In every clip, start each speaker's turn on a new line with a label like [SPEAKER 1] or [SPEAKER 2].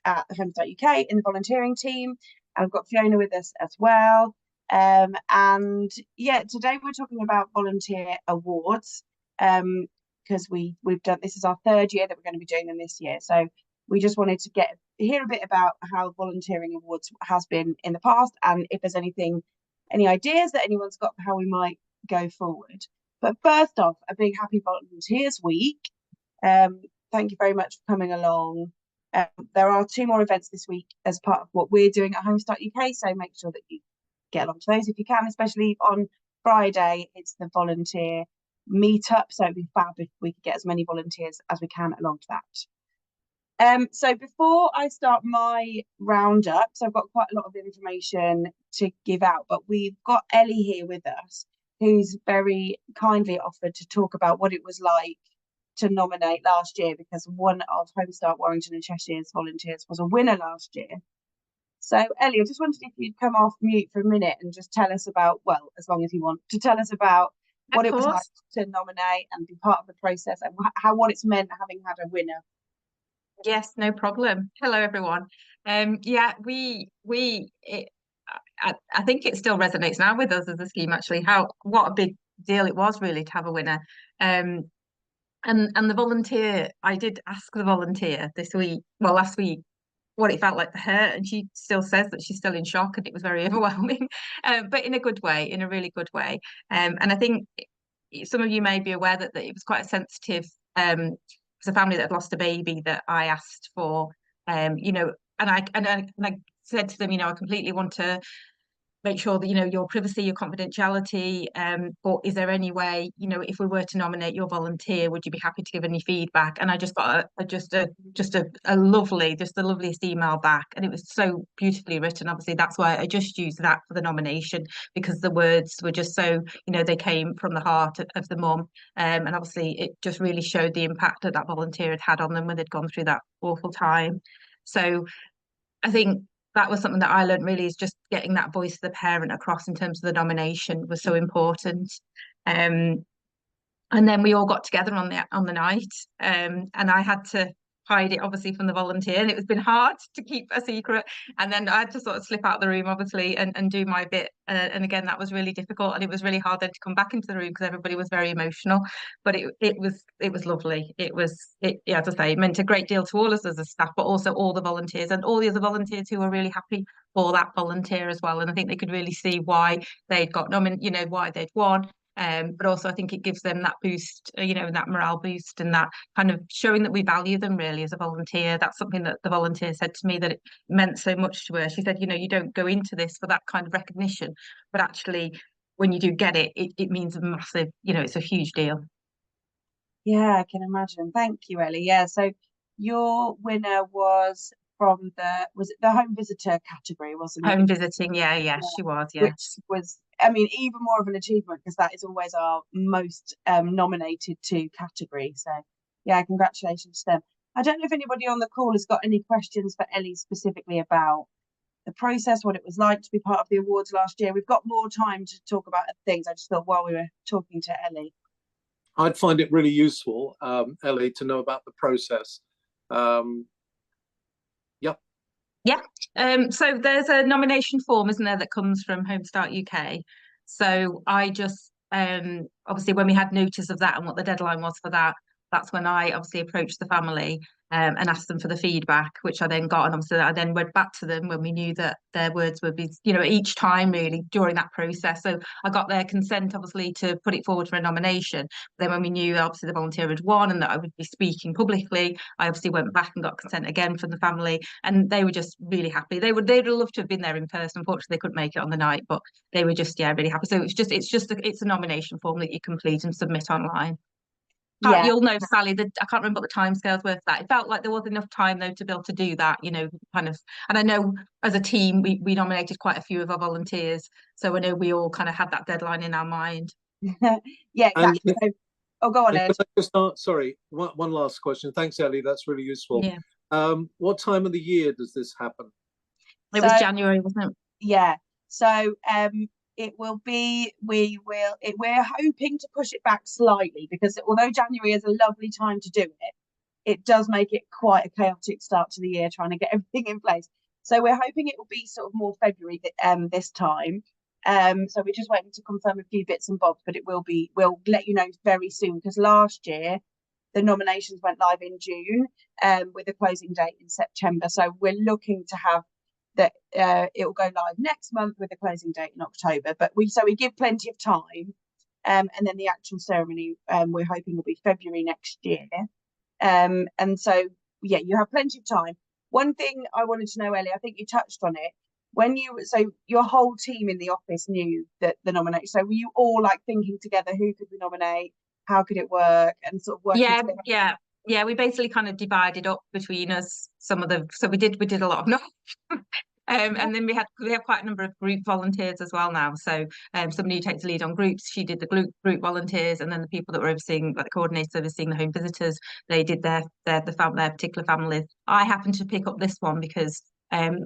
[SPEAKER 1] at the Home Start UK in the volunteering team. And I've got Fiona with us as well. And yeah, today we're talking about volunteer awards, because we've done, this is our third year that we're going to be doing them this year. So we just wanted to hear a bit about how volunteering awards has been in the past, and if there's any ideas that anyone's got for how we might go forward. But first off, a big happy Volunteers Week. Thank you very much for coming along. There are 2 more events this week as part of what we're doing at Home Start UK, so make sure that you get along to those if you can, especially on Friday. It's the volunteer meetup, so it'd be fab if we could get as many volunteers as we can along to that. So before I start my roundup, so I've got quite a lot of information to give out, but we've got Ellie here with us, who's very kindly offered to talk about what it was like to nominate last year, because one of Home Start Warrington and Cheshire's volunteers was a winner last year. So Ellie, I just wondered if you'd come off mute for a minute and just tell us about, well, as long as you want, to tell us about what it was like to nominate and be part of the process, and what it's meant having had a winner.
[SPEAKER 2] Yes, no problem. Hello, everyone. Yeah, I think it still resonates now with us as a scheme, actually, what a big deal it was really to have a winner. And the volunteer, I did ask the volunteer last week, what it felt like for her, and she still says that she's still in shock and it was very overwhelming, but in a good way, in a really good way. And I think some of you may be aware that it was quite a sensitive, it's a family that had lost a baby that I asked for, and I said to them, I completely want to make sure that your privacy, your confidentiality, but is there any way, if we were to nominate your volunteer, would you be happy to give any feedback? And I just got the loveliest email back, and it was so beautifully written. Obviously that's why I just used that for the nomination, because the words were just so, they came from the heart of the mum, and obviously it just really showed the impact that volunteer had on them when they'd gone through that awful time. So I think that was something that I learned, really, is just getting that voice of the parent across in terms of the nomination was so important. And then we all got together on the night, and I had to hide it obviously from the volunteer, and it's been hard to keep a secret. And then I had to sort of slip out of the room, obviously, and do my bit. And again, that was really difficult, and it was really hard then to come back into the room because everybody was very emotional. But it was lovely. Yeah, as I say, it meant a great deal to all us as a staff, but also all the volunteers and all the other volunteers who were really happy for that volunteer as well. And I think they could really see why they'd got nominated, why they'd won. But also I think it gives them that boost, that morale boost, and that kind of showing that we value them really as a volunteer. That's something that the volunteer said to me, that it meant so much to her. She said, you don't go into this for that kind of recognition, but actually when you do get it, it means a massive, it's a huge deal.
[SPEAKER 1] Yeah, I can imagine. Thank you, Ellie. Yeah, so your winner was it the home visitor category, wasn't it?
[SPEAKER 2] Home visiting, yeah, she was, yeah.
[SPEAKER 1] Which was, I mean, even more of an achievement, because that is always our most nominated to category. So yeah, congratulations to them. I don't know if anybody on the call has got any questions for Ellie specifically about the process, what it was like to be part of the awards last year. We've got more time to talk about things. I just thought while we were talking to Ellie,
[SPEAKER 3] I'd find it really useful, Ellie, to know about the process.
[SPEAKER 2] Yeah. So there's a nomination form, isn't there, that comes from Home Start UK. So I just obviously when we had notice of that and what the deadline was for that, that's when I obviously approached the family and asked them for the feedback, which I then got. And obviously I then went back to them when we knew that their words would be, each time really during that process. So I got their consent, obviously, to put it forward for a nomination. Then when we knew obviously the volunteer had won and that I would be speaking publicly, I obviously went back and got consent again from the family, and they were just really happy. They'd have loved to have been there in person. Unfortunately, they couldn't make it on the night, but they were just really happy. So it's a nomination form that you complete and submit online.
[SPEAKER 1] yeah,
[SPEAKER 2] You'll know, Sally, that I can't remember what the timescales were for that. It felt like there was enough time though to be able to do that, kind of. And I know as a team we nominated quite a few of our volunteers, so I know we all kind of had that deadline in our mind.
[SPEAKER 1] Yeah, exactly. So, go on, Ed.
[SPEAKER 3] Sorry, one last question. Thanks, Ellie. That's really useful.
[SPEAKER 2] Yeah.
[SPEAKER 3] What time of the year does this happen?
[SPEAKER 2] It was January, wasn't it?
[SPEAKER 1] Yeah. So it will be, we're hoping to push it back slightly, because although January is a lovely time to do it, it does make it quite a chaotic start to the year trying to get everything in place. So we're hoping it will be sort of more February this time. So we're just waiting to confirm a few bits and bobs, but it will be, we'll let you know very soon, because last year the nominations went live in June with a closing date in September. So we're looking to have that it will go live next month with a closing date in October. But we give plenty of time, and then the actual ceremony we're hoping will be February next year. And so yeah, you have plenty of time. One thing I wanted to know, Ellie, I think you touched on it. So your whole team in the office knew that the nomination. So were you all like thinking together, who could we nominate? How could it work? And sort of working together?
[SPEAKER 2] Yeah. We basically kind of divided up between us so we did a lot of and then we have quite a number of group volunteers as well now. So somebody who takes the lead on groups, she did the group volunteers, and then the people that were overseeing, like the coordinators overseeing the home visitors, they did their particular families. I happened to pick up this one because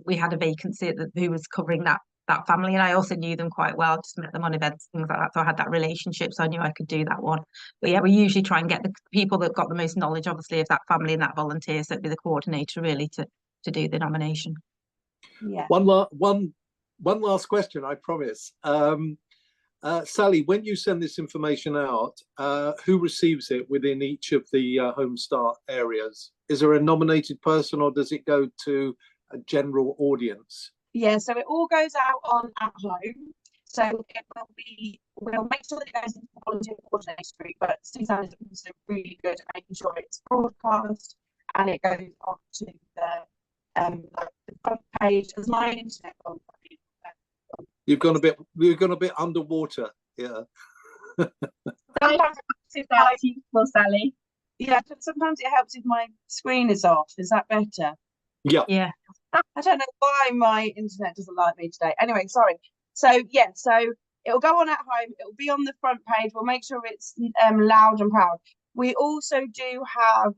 [SPEAKER 2] we had a vacancy who was covering that family, and I also knew them quite well, just met them on events, things like that, so I had that relationship, so I knew I could do that one. But yeah, we usually try and get the people that got the most knowledge, obviously, of that family and that volunteer, so it'd be the coordinator really to do the nomination.
[SPEAKER 1] Yeah.
[SPEAKER 3] One last question, I promise. Sally, when you send this information out, who receives it within each of the Home Start areas? Is there a nominated person, or does it go to a general audience?
[SPEAKER 1] Yeah, so it all goes out on At Home. So it will be, we'll make sure that it goes into the volunteer coordinator group, but Suzanne is also really good at making sure it's broadcast and it goes on to the front page. As my internet on.
[SPEAKER 3] You've gone a bit underwater. Yeah.
[SPEAKER 1] Sometimes it's useful, Sally. Yeah, sometimes it helps if my screen is off. Is that better?
[SPEAKER 3] Yeah.
[SPEAKER 2] Yeah.
[SPEAKER 1] I don't know why my internet doesn't like me today. Anyway, sorry. So yeah, so it'll go on At Home. It'll be on the front page. We'll make sure it's loud and proud. We also do have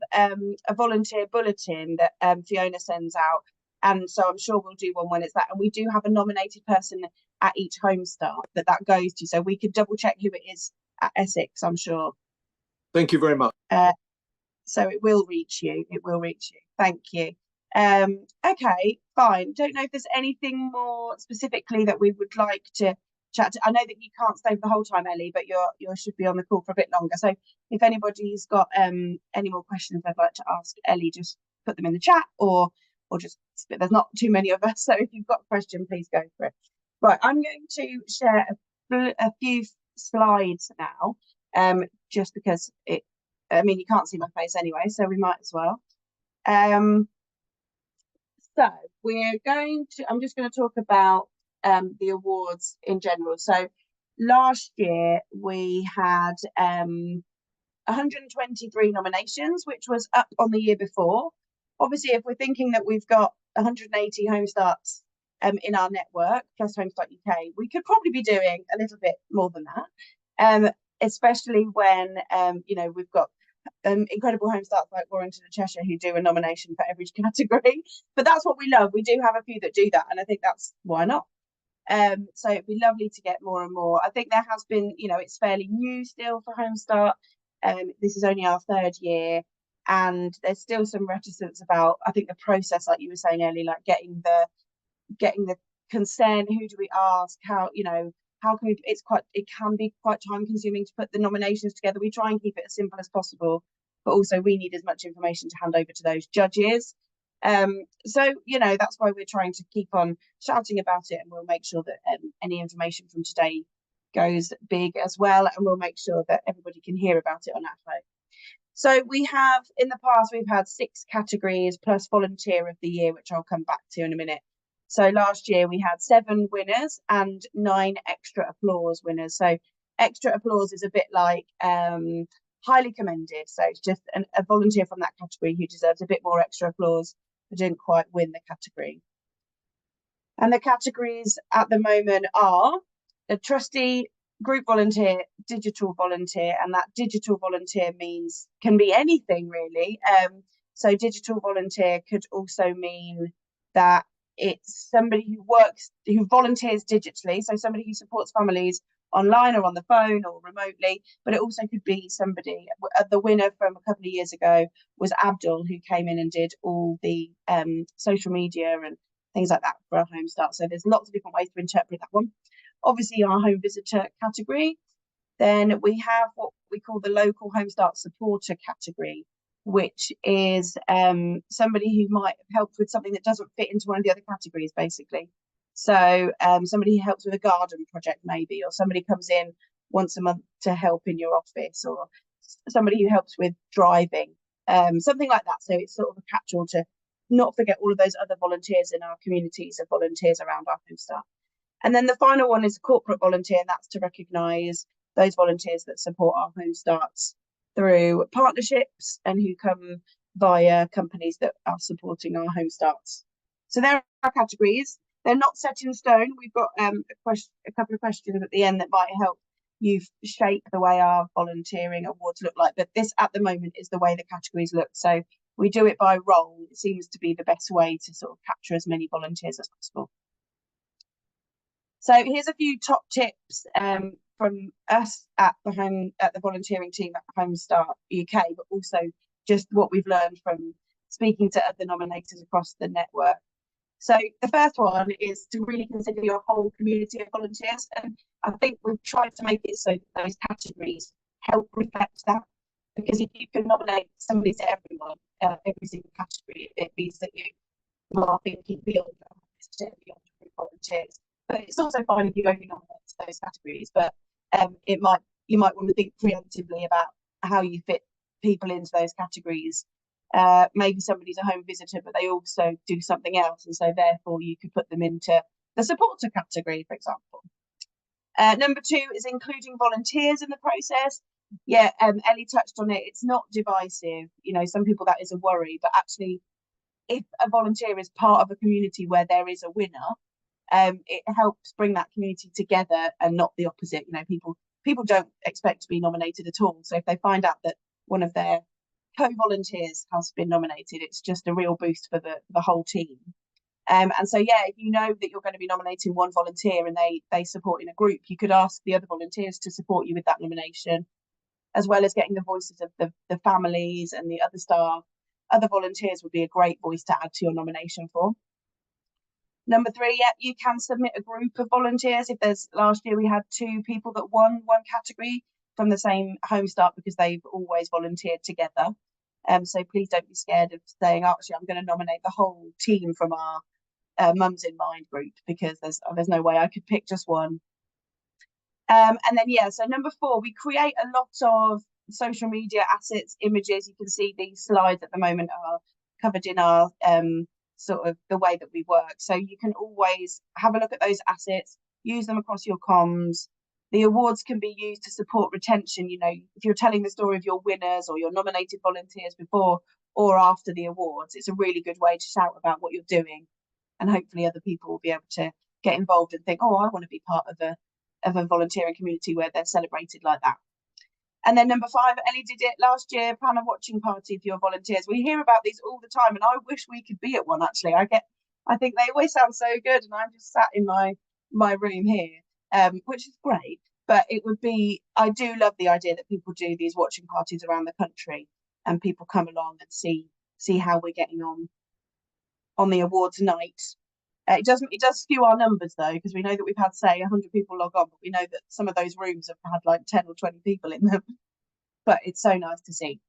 [SPEAKER 1] a volunteer bulletin that Fiona sends out, and so I'm sure we'll do one when it's that. And we do have a nominated person at each Home Start that goes to, so we could double check who it is at Essex, I'm sure.
[SPEAKER 3] Thank you very much.
[SPEAKER 1] So it will reach you. It will reach you. Thank you. Okay, fine. Don't know if there's anything more specifically that we would like to chat to. I know that you can't stay for the whole time, Ellie, but you should be on the call for a bit longer. So if anybody's got any more questions they'd like to ask Ellie, just put them in the chat or just spit. There's not too many of us, so if you've got a question, please go for it. Right, I'm going to share a few slides now, just because you can't see my face anyway, so we might as well. So I'm just going to talk about the awards in general. So last year we had 123 nominations, which was up on the year before. Obviously, if we're thinking that we've got 180 Home Starts in our network, plus Home Start UK, we could probably be doing a little bit more than that, especially when we've got incredible Home Starts like Warrington and Cheshire who do a nomination for every category. But that's what we love. We do have a few that do that, and I think that's why not. So it'd be lovely to get more and more. I think there has been, it's fairly new still for Home Start. This is only our third year, and there's still some reticence about, I think, the process, like you were saying earlier, like getting the consent. Who do we ask? How can we? It can be quite time consuming to put the nominations together. We try and keep it as simple as possible, but also we need as much information to hand over to those judges. So that's why we're trying to keep on shouting about it, and we'll make sure that any information from today goes big as well, and we'll make sure that everybody can hear about it on At Home. So we have, in the past, we've had 6 categories plus Volunteer of the Year, which I'll come back to in a minute. So last year we had 7 winners and 9 extra applause winners. So extra applause is a bit like highly commended. So it's just a volunteer from that category who deserves a bit more extra applause but didn't quite win the category. And the categories at the moment are a trustee, group volunteer, digital volunteer, and that digital volunteer can be anything really. So digital volunteer could also mean that it's somebody who volunteers digitally, so somebody who supports families online or on the phone or remotely, but it also could be somebody. The winner from a couple of years ago was Abdul, who came in and did all the social media and things like that for our Home Start. So there's lots of different ways to interpret that one. Obviously, our home visitor category. Then we have what we call the local Home Start supporter category, which is somebody who might have helped with something that doesn't fit into one of the other categories, basically. So somebody who helps with a garden project, maybe, or somebody comes in once a month to help in your office, or somebody who helps with driving, something like that. So it's sort of a catch-all to not forget all of those other volunteers in our communities of volunteers around our Home Start. And then the final one is corporate volunteer, and that's to recognise those volunteers that support our Home Starts through partnerships and who come via companies that are supporting our Home Starts. So there are our categories. They're not set in stone. We've got a couple of questions at the end that might help you shape the way our volunteering awards look like. But this, at the moment, is the way the categories look. So we do it by role. It seems to be the best way to sort of capture as many volunteers as possible. So here's a few top tips from us at the volunteering team at Home Start UK, but also just what we've learned from speaking to other nominators across the network. So the first one is to really consider your whole community of volunteers, and I think we've tried to make it so that those categories help reflect that, because if you can nominate somebody to everyone, every single category, it means that you are thinking beyond volunteers. But it's also fine if you only nominate those categories, but you might want to think preemptively about how you fit people into those categories. Maybe somebody's a home visitor, but they also do something else, and so therefore you could put them into the supporter category, for example. Number 2 is including volunteers in the process. Yeah, Ellie touched on it. It's not divisive. You know, some people that is a worry, but actually, if a volunteer is part of a community where there is a winner, it helps bring that community together and not the opposite. You know, people don't expect to be nominated at all. So if they find out that one of their co-volunteers has been nominated, it's just a real boost for the whole team. And so, yeah, if you know that you're going to be nominating one volunteer and they support in a group, you could ask the other volunteers to support you with that nomination, as well as getting the voices of the families and the other staff. Other volunteers would be a great voice to add to your nomination for. Number 3, yeah, you can submit a group of volunteers. If there's, last year we had 2 people that won one category from the same Home Start because they've always volunteered together. So please don't be scared of saying, actually, I'm going to nominate the whole team from our Mums in Mind group, because there's no way I could pick just one. And then, yeah, so number 4, we create a lot of social media assets, images. You can see these slides at the moment are covered in our sort of the way that we work. So you can always have a look at those assets, use them across your comms. The awards can be used to support retention. You know, if you're telling the story of your winners or your nominated volunteers before or after the awards, it's a really good way to shout about what you're doing. And hopefully other people will be able to get involved and think, oh, I want to be part of a volunteering community where they're celebrated like that. And then number 5, Ellie did it last year, plan a watching party for your volunteers. We hear about these all the time, and I wish we could be at one, actually. I think they always sound so good, and I'm just sat in my room here, which is great. But it would be, I do love the idea that people do these watching parties around the country and people come along and see how we're getting on the awards night. It does skew our numbers, though, because we know that we've had, say, 100 people log on, but we know that some of those rooms have had like 10 or 20 people in them. But it's so nice to see.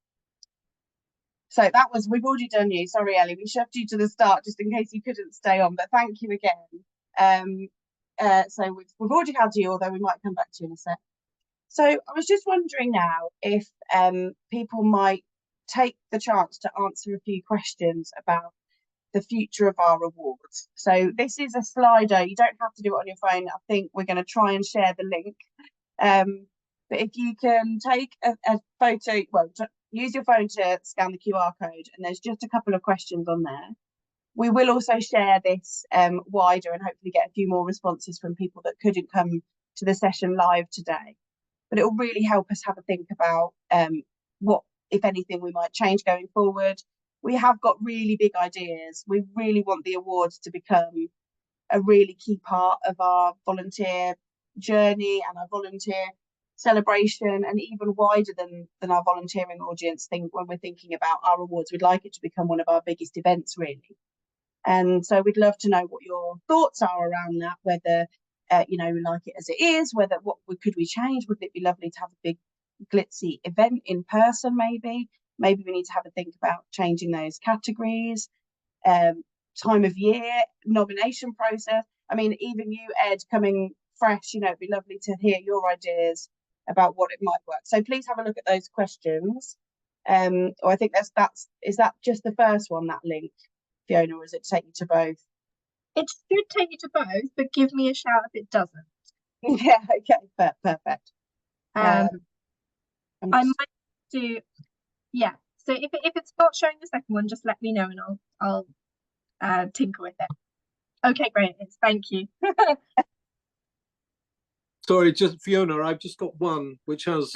[SPEAKER 1] So we've already done you. Sorry, Ellie, we shoved you to the start just in case you couldn't stay on, but thank you again. So we've already had you, although we might come back to you in a sec. So I was just wondering now if people might take the chance to answer a few questions about the future of our awards. So this is a slider. You don't have to do it on your phone. I think we're going to try and share the link. But if you can take a photo, use your phone to scan the QR code, and there's just a couple of questions on there. We will also share this wider and hopefully get a few more responses from people that couldn't come to the session live today. But it will really help us have a think about what, if anything, we might change going forward. We have got really big ideas. We really want the awards to become a really key part of our volunteer journey and our volunteer celebration, and even wider than our volunteering audience, think when we're thinking about our awards, we'd like it to become one of our biggest events, really. And so we'd love to know what your thoughts are around that, whether you know, we like it as it is, whether could we change? Would it be lovely to have a big glitzy event in person? Maybe we need to have a think about changing those categories, time of year, nomination process. I mean, even you, Ed, coming fresh, you know, it'd be lovely to hear your ideas about what it might work. So please have a look at those questions. Or I think is that just the first one, that link, Fiona, or does it take you to both?
[SPEAKER 4] It should take you to both, but give me a shout if it doesn't.
[SPEAKER 1] Yeah, okay, perfect.
[SPEAKER 4] I might do, yeah. So if it's not showing the second one, just let me know and I'll tinker with it. Okay, great. Thank you.
[SPEAKER 3] Sorry, just Fiona, I've just got one which has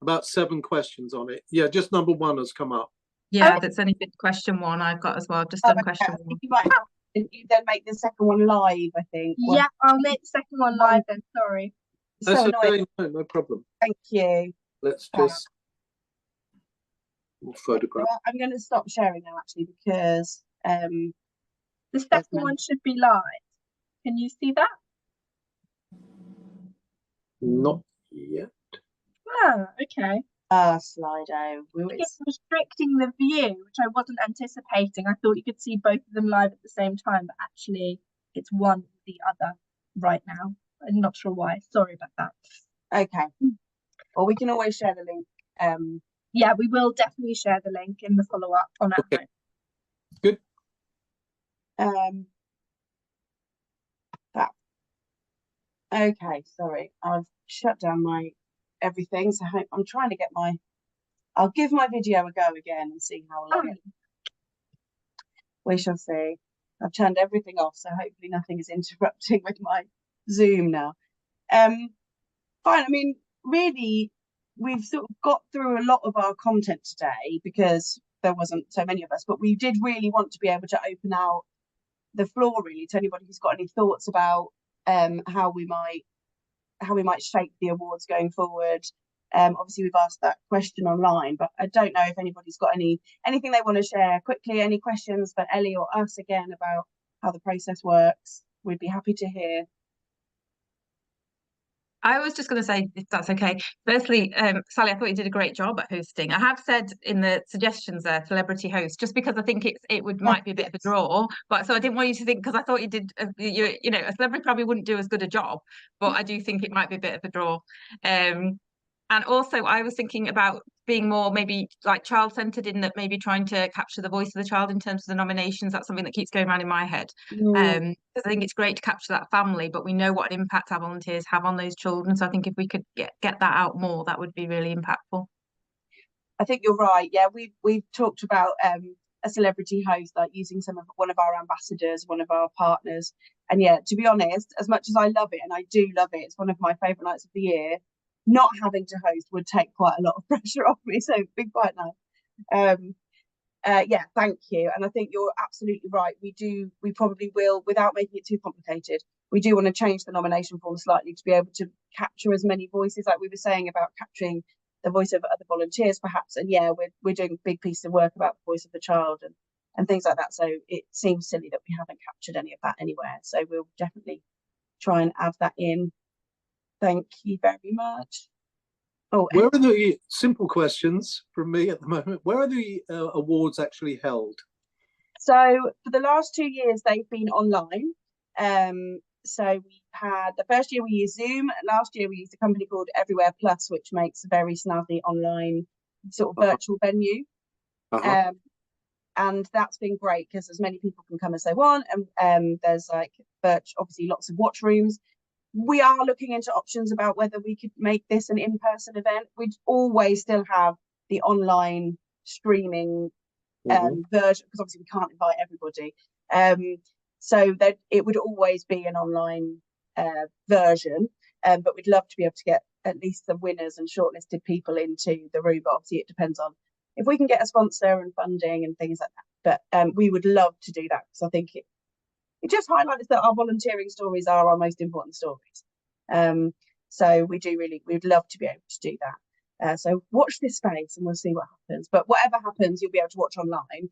[SPEAKER 3] about 7 questions on it. Yeah, just number 1 has come up.
[SPEAKER 2] Yeah, that's only been question 1 I've got as well. Just done question 1.
[SPEAKER 1] You might have, you then make the second one live, I think.
[SPEAKER 4] Yeah, I'll make the second one live then. Sorry.
[SPEAKER 3] That's
[SPEAKER 1] So
[SPEAKER 3] okay, no problem.
[SPEAKER 1] Thank you.
[SPEAKER 3] Let's just photograph.
[SPEAKER 1] Well, I'm going to stop sharing now, actually, because
[SPEAKER 4] the second one should be live. Can you see that?
[SPEAKER 3] Not yet.
[SPEAKER 4] Ah, okay.
[SPEAKER 1] Slido.
[SPEAKER 4] It's restricting the view, which I wasn't anticipating. I thought you could see both of them live at the same time, but actually it's one or the other right now. I'm not sure why. Sorry about that.
[SPEAKER 1] Okay. Well, we can always share the link.
[SPEAKER 4] Yeah, we will definitely share the link in the follow-up on our
[SPEAKER 3] Okay. Good.
[SPEAKER 1] Okay, sorry, I've shut down my everything, so I'm trying to get I'll give my video a go again and see how long we shall see. I've turned everything off, so hopefully nothing is interrupting with my Zoom now. Fine, I mean, really, we've sort of got through a lot of our content today because there wasn't so many of us, but we did really want to be able to open out the floor really to anybody who's got any thoughts about how we might shape the awards going forward. Obviously we've asked that question online, but I don't know if anybody's got anything they want to share quickly, any questions for Ellie or us again about how the process works. We'd be happy to hear.
[SPEAKER 2] I was just going to say, if that's okay. Firstly, Sally, I thought you did a great job at hosting. I have said in the suggestions there, celebrity host, just because I think might be a bit of a draw. But so I didn't want you to think, because I thought you did, you know, a celebrity probably wouldn't do as good a job, but I do think it might be a bit of a draw. And also I was thinking about being more maybe like child-centered, in that maybe trying to capture the voice of the child in terms of the nominations. That's something that keeps going around in my head. I think it's great to capture that family, but we know what an impact our volunteers have on those children. So I think if we could get that out more, that would be really impactful.
[SPEAKER 1] I think you're right. Yeah, we've talked about a celebrity host, like using one of our ambassadors, one of our partners. And yeah, to be honest, as much as I love it, and I do love it, it's one of my favourite nights of the year, not having to host would take quite a lot of pressure off me, so it'd be quite nice. Yeah, thank you. And I think you're absolutely right. We probably will, without making it too complicated, we do want to change the nomination form slightly to be able to capture as many voices, like we were saying about capturing the voice of other volunteers perhaps. And yeah, we're doing a big piece of work about the voice of the child and things like that, so it seems silly that we haven't captured any of that anywhere, so we'll definitely try and add that in. Thank you very much. Oh,
[SPEAKER 3] where are the simple questions from me at the moment? Where are the awards actually held?
[SPEAKER 1] So for the last 2 years, they've been online. So we had the first year we used Zoom. Last year we used a company called Everywhere Plus, which makes a very snazzy online sort of virtual venue. And that's been great because as many people can come as they want, and there's like obviously lots of watch rooms. We are looking into options about whether we could make this an in-person event. We'd always still have the online streaming version, because obviously we can't invite everybody. So that it would always be an online version, but we'd love to be able to get at least the winners and shortlisted people into the room. But obviously it depends on if we can get a sponsor and funding and things like that. But we would love to do that, because I think it just highlights that our volunteering stories are our most important stories. So we'd love to be able to do that. So watch this space and we'll see what happens. But whatever happens, you'll be able to watch online.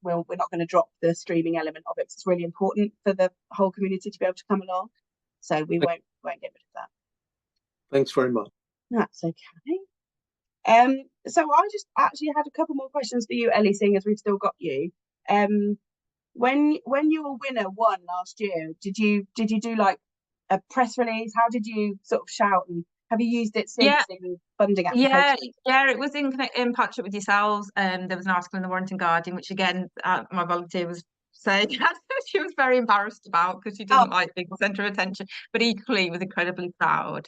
[SPEAKER 1] We're not going to drop the streaming element of it, 'cause it's really important for the whole community to be able to come along. So we won't get rid of that.
[SPEAKER 3] Thanks very much.
[SPEAKER 1] That's okay. So I just actually had a couple more questions for you, Ellie, seeing as we've still got you. When your winner won last year, did you do like a press release? How did you sort of shout, and have you used it since in funding applications?
[SPEAKER 2] Yeah, it was in partnership with yourselves. There was an article in the Warrington Guardian, which again, my volunteer was saying she was very embarrassed about, because she doesn't like being the centre of attention, but equally was incredibly proud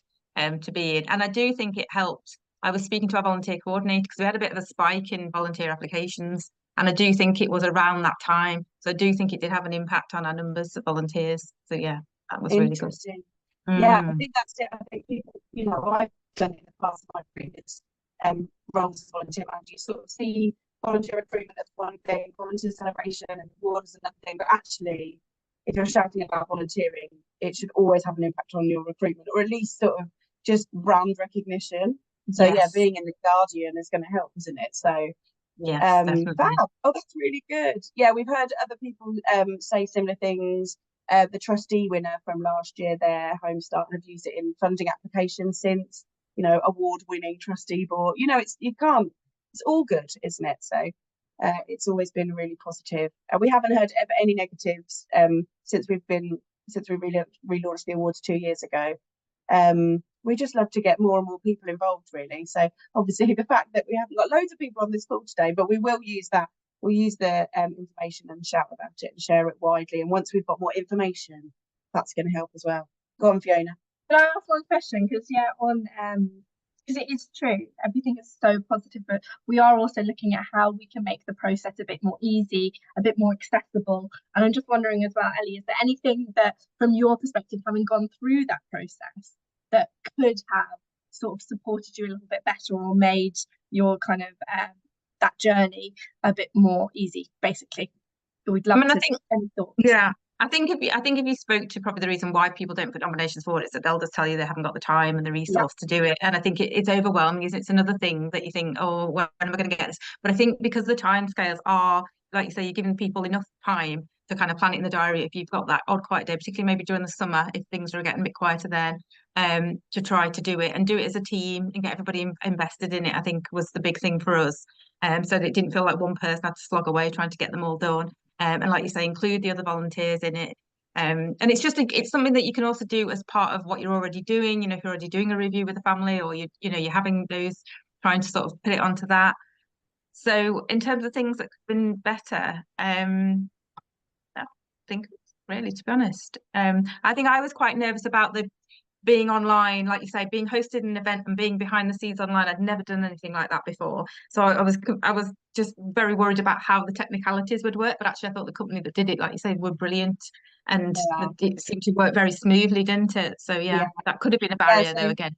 [SPEAKER 2] to be in. And I do think it helped. I was speaking to our volunteer coordinator, because we had a bit of a spike in volunteer applications, and I do think it was around that time. So I do think it did have an impact on our numbers of volunteers. So yeah, that was really good.
[SPEAKER 1] Yeah, I think that's it. I think people, you know, I've done it in the past in my previous roles as volunteer manager. You sort of see volunteer recruitment as one thing, volunteer celebration and awards another thing, but actually, if you're shouting about volunteering, it should always have an impact on your recruitment, or at least sort of just brand recognition. So yeah, being in the Guardian is going to help, isn't it? So
[SPEAKER 2] yeah, definitely.
[SPEAKER 1] fab. Oh, that's really good. Yeah, we've heard other people say similar things. The trustee winner from last year, their Home Start, have used it in funding applications since, you know, award-winning trustee board. You know, it's all good, isn't it? So it's always been really positive. We haven't heard any negatives since we relaunched the awards 2 years ago. We just love to get more and more people involved, really. So obviously the fact that we haven't got loads of people on this call today, but we will use that. We'll use the information and shout about it and share it widely. And once we've got more information, that's going to help as well. Go on, Fiona.
[SPEAKER 4] Can I ask one question? Because because it is true, everything is so positive, but we are also looking at how we can make the process a bit more easy, a bit more accessible. And I'm just wondering as well, Ellie, is there anything that, from your perspective, having gone through that process, that could have sort of supported you a little bit better, or made your kind of that journey a bit more easy, basically? We'd love to see any thoughts.
[SPEAKER 2] Yeah. I think if you spoke to probably the reason why people don't put nominations forward, it's that they'll just tell you they haven't got the time and the resource to do it. And I think it's overwhelming. It's another thing that you think, oh, when am I going to get this? But I think because the timescales are, like you say, you're giving people enough time to kind of plan it in the diary. If you've got that odd quiet day, particularly maybe during the summer, if things are getting a bit quieter then, to try to do it and do it as a team and get everybody invested in it, I think was the big thing for us. So that it didn't feel like one person had to slog away trying to get them all done. And like you say, include the other volunteers in it. And it's something that you can also do as part of what you're already doing. You know, if you're already doing a review with the family, or you're having those, trying to sort of put it onto that. So in terms of things that could have been better, I think really, to be honest, I think I was quite nervous about the being online, like you say, being hosted an event and being behind the scenes online. I'd never done anything like that before, so I was just very worried about how the technicalities would work. But actually, I thought the company that did it, like you said, were brilliant, and it seemed to work very smoothly, didn't it? So yeah, that could have been a barrier though. Again,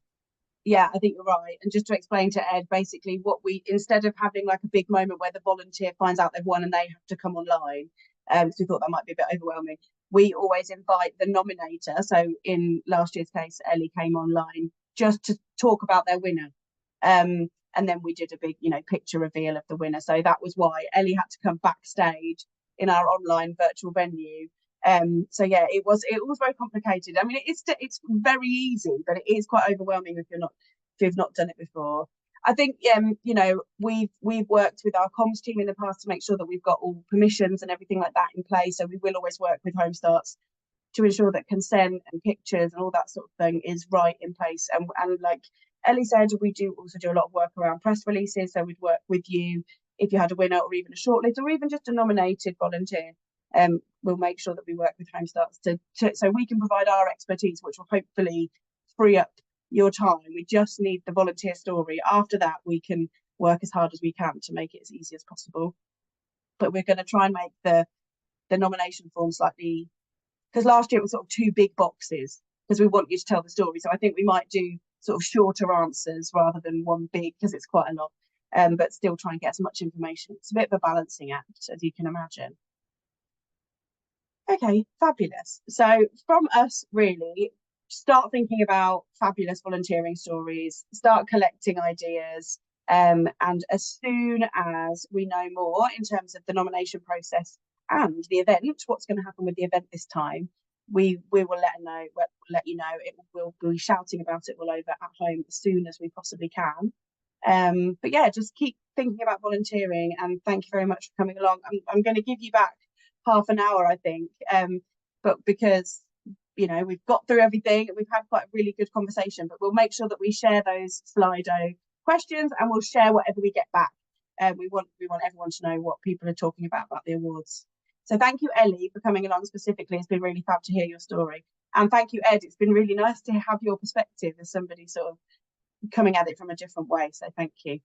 [SPEAKER 1] yeah, I think you're right. And just to explain to Ed, basically, instead of having like a big moment where the volunteer finds out they've won and they have to come online, so we thought that might be a bit overwhelming. We always invite the nominator. So in last year's case, Ellie came online just to talk about their winner. And then we did a big, picture reveal of the winner. So that was why Ellie had to come backstage in our online virtual venue. So yeah, it was very complicated. I mean, it's very easy, but it is quite overwhelming if you've not done it before. I think we've worked with our comms team in the past to make sure that we've got all permissions and everything like that in place. So we will always work with Home Starts to ensure that consent and pictures and all that sort of thing is right in place. And like Ellie said, we do also do a lot of work around press releases. So we'd work with you if you had a winner, or even a shortlist, or even just a nominated volunteer. We'll make sure that we work with Home Starts so we can provide our expertise, which will hopefully free up your time. We just need the volunteer story. After that, we can work as hard as we can to make it as easy as possible. But we're going to try and make the nomination form slightly, because last year it was sort of 2 big boxes, because we want you to tell the story. So I think we might do sort of shorter answers rather than one big, because it's quite a lot, but still try and get as much information. It's a bit of a balancing act, as you can imagine. Okay, fabulous. So from us, really, start thinking about fabulous volunteering stories, start collecting ideas, and as soon as we know more in terms of the nomination process and the event, what's going to happen with the event this time, we will let you know. We'll be shouting about it all over at home as soon as we possibly can. But yeah, just keep thinking about volunteering, and thank you very much for coming along. I'm going to give you back half an hour, I think, but because we've got through everything, we've had quite a really good conversation, but we'll make sure that we share those Slido questions, and we'll share whatever we get back. We want everyone to know what people are talking about the awards. So thank you, Ellie, for coming along specifically. It's been really fab to hear your story, and thank you, Ed. It's been really nice to have your perspective as somebody sort of coming at it from a different way. So thank you.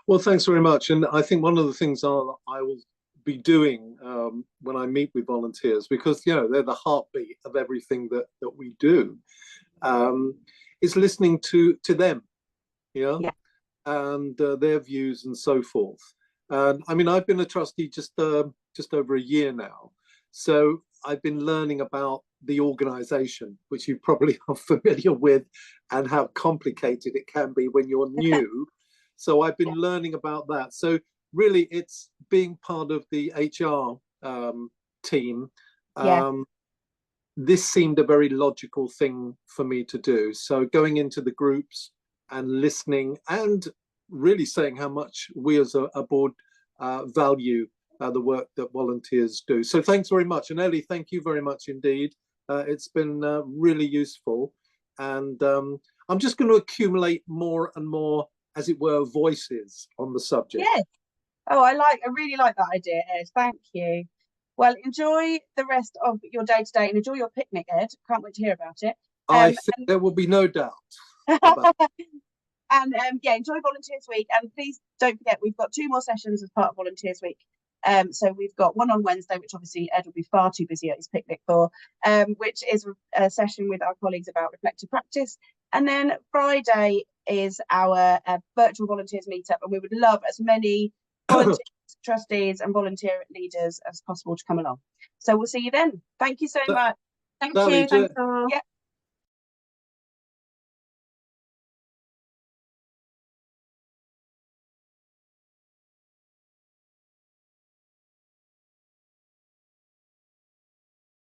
[SPEAKER 3] Well, thanks very much. And I think one of the things I will be doing when I meet with volunteers, because they're the heartbeat of everything that we do, is listening to them, and their views and so forth. And I mean, I've been a trustee just over a year now, so I've been learning about the organisation, which you probably are familiar with, and how complicated it can be when you're new. So I've been learning about that. So really, it's being part of the HR team. This seemed a very logical thing for me to do. So going into the groups and listening, and really saying how much we as a board value the work that volunteers do. So thanks very much. And Ellie, thank you very much indeed. It's been really useful. And I'm just going to accumulate more and more, as it were, voices on the subject.
[SPEAKER 1] Yes. Oh, I really like that idea, Ed. Thank you. Well, enjoy the rest of your day today, and enjoy your picnic, Ed. Can't wait to hear about it.
[SPEAKER 3] I think there will be no doubt.
[SPEAKER 1] And enjoy Volunteers Week, and please don't forget we've got 2 more sessions as part of Volunteers Week. So we've got one on Wednesday, which obviously Ed will be far too busy at his picnic for, which is a session with our colleagues about reflective practice. And then Friday is our virtual volunteers meetup, and we would love as many volunteers, trustees and volunteer leaders as possible to come along. So we'll see you then. Thank you so much.
[SPEAKER 2] Thank you. Thanks all.
[SPEAKER 1] Yeah.